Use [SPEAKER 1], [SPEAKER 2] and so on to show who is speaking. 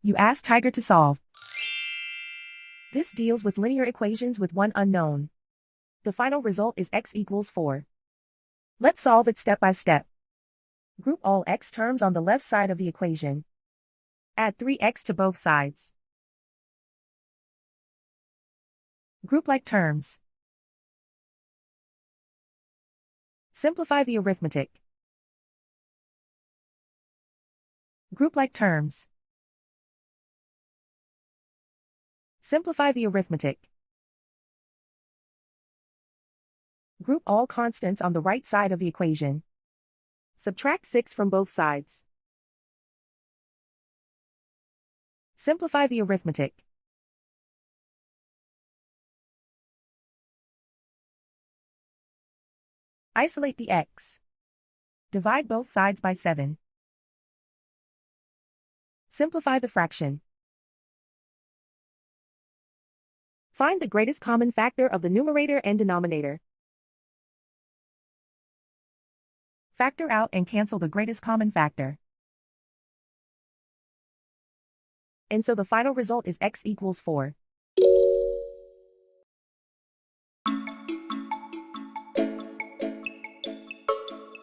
[SPEAKER 1] You ask Tiger to solve. This deals with linear equations with one unknown. The final result is x equals 4. Let's solve it step by step. Group all x terms on the left side of the equation. Add 3x to both sides. Group like terms. Simplify the arithmetic. Group like terms. Simplify the arithmetic. Group all constants on the right side of the equation. Subtract 6 from both sides. Simplify the arithmetic. Isolate the x. Divide both sides by 7. Simplify the fraction. Find the greatest common factor of the numerator and denominator. Factor out and cancel the greatest common factor. And so the final result is x equals 4.